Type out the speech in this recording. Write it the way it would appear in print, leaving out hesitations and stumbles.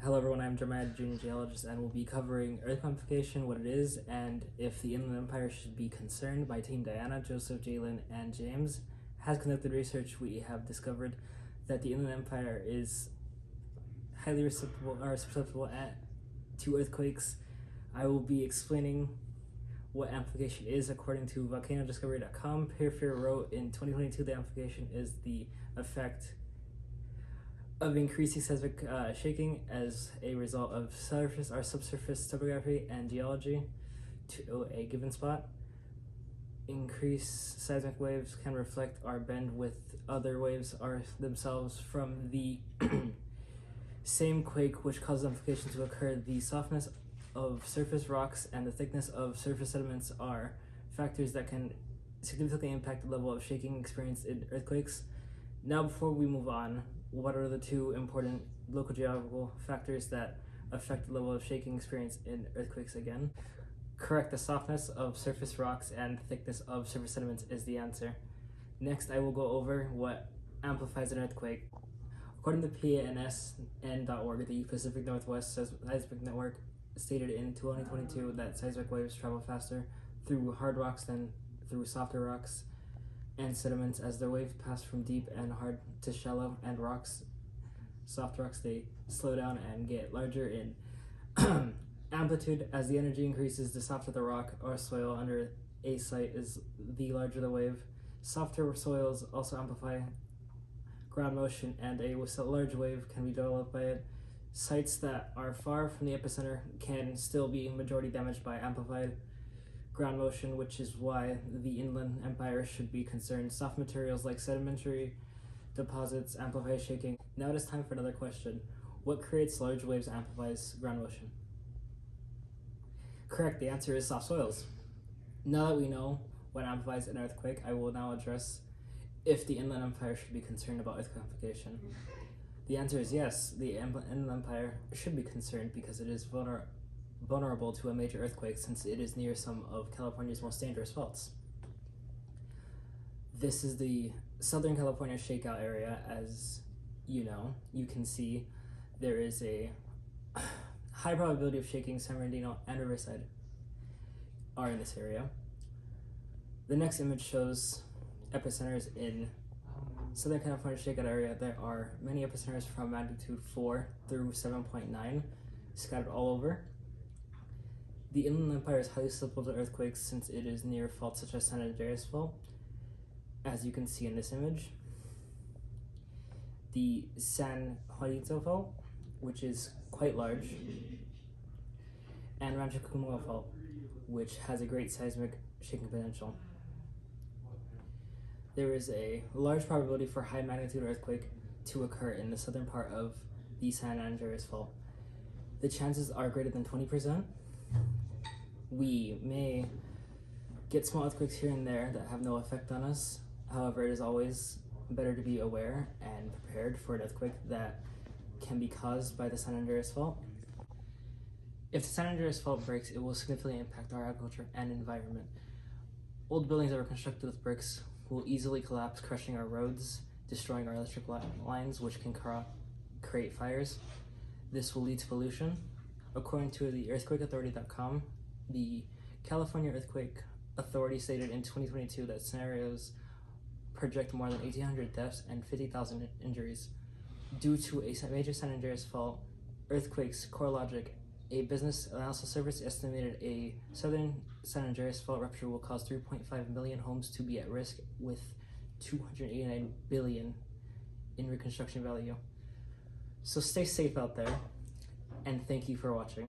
Hello everyone, I'm Jeremiah, junior geologist, and we'll be covering Earth amplification, what it is, and if the Inland Empire should be concerned. My team Diana, Joseph, Jalen, and James has conducted research. We have discovered that the Inland Empire is highly susceptible to earthquakes. I will be explaining what amplification is according to volcanodiscovery.com. Peripher wrote in 2022 the amplification is the effect of increasing seismic shaking as a result of surface or subsurface topography and geology to a given spot. Increased seismic waves can reflect or bend with other waves or themselves from the same quake which causes amplification to occur. The softness of surface rocks and the thickness of surface sediments are factors that can significantly impact the level of shaking experienced in earthquakes. Now, before we move on, what are the two important local geographical factors that affect the level of shaking experienced in earthquakes again? Correct, the softness of surface rocks and thickness of surface sediments is the answer. Next, I will go over what amplifies an earthquake. According to PANSN.org, the Pacific Northwest Seismic Network stated in 2022 that seismic waves travel faster through hard rocks than through softer rocks and sediments. As the waves pass from deep and hard to shallow and soft rocks, they slow down and get larger in amplitude. As the energy increases, the softer the rock or soil under a site is, the larger the wave. Softer soils also amplify ground motion, and a large wave can be developed by it. Sites that are far from the epicenter can still be majority damaged by amplified ground motion, which is why the Inland Empire should be concerned. Soft materials like sedimentary deposits amplify shaking. Now it is time for another question. What creates large waves and amplifies ground motion? Correct, the answer is soft soils. Now that we know what amplifies an earthquake, I will now address if the Inland Empire should be concerned about earthquake amplification. The answer is yes, the Inland Empire should be concerned because it is vulnerable to a major earthquake since it is near some of California's most dangerous faults. This is the Southern California shakeout area. As you know, you can see there is a high probability of shaking. San Bernardino and Riverside are in this area. The next image shows epicenters in Southern California shakeout area. There are many epicenters from magnitude 4 through 7.9 scattered all over. The Inland Empire is highly susceptible to earthquakes since it is near faults such as San Andreas Fault, as you can see in this image. The San Juanito Fault, which is quite large, and Rancho Cucamonga Fault, which has a great seismic shaking potential. There is a large probability for high magnitude earthquake to occur in the southern part of the San Andreas Fault. The chances are greater than 20%. We may get small earthquakes here and there that have no effect on us. However, it is always better to be aware and prepared for an earthquake that can be caused by the San Andreas Fault. If the San Andreas Fault breaks, it will significantly impact our agriculture and environment. Old buildings that were constructed with bricks will easily collapse, crushing our roads, destroying our electric lines, which can create fires. This will lead to pollution. According to the earthquakeauthority.com, the California Earthquake Authority stated in 2022 that scenarios project more than 1,800 deaths and 50,000 injuries due to a major San Andreas Fault earthquakes. CoreLogic, a business analysis service, estimated a southern San Andreas Fault rupture will cause 3.5 million homes to be at risk, with 289 billion in reconstruction value. So stay safe out there, and thank you for watching.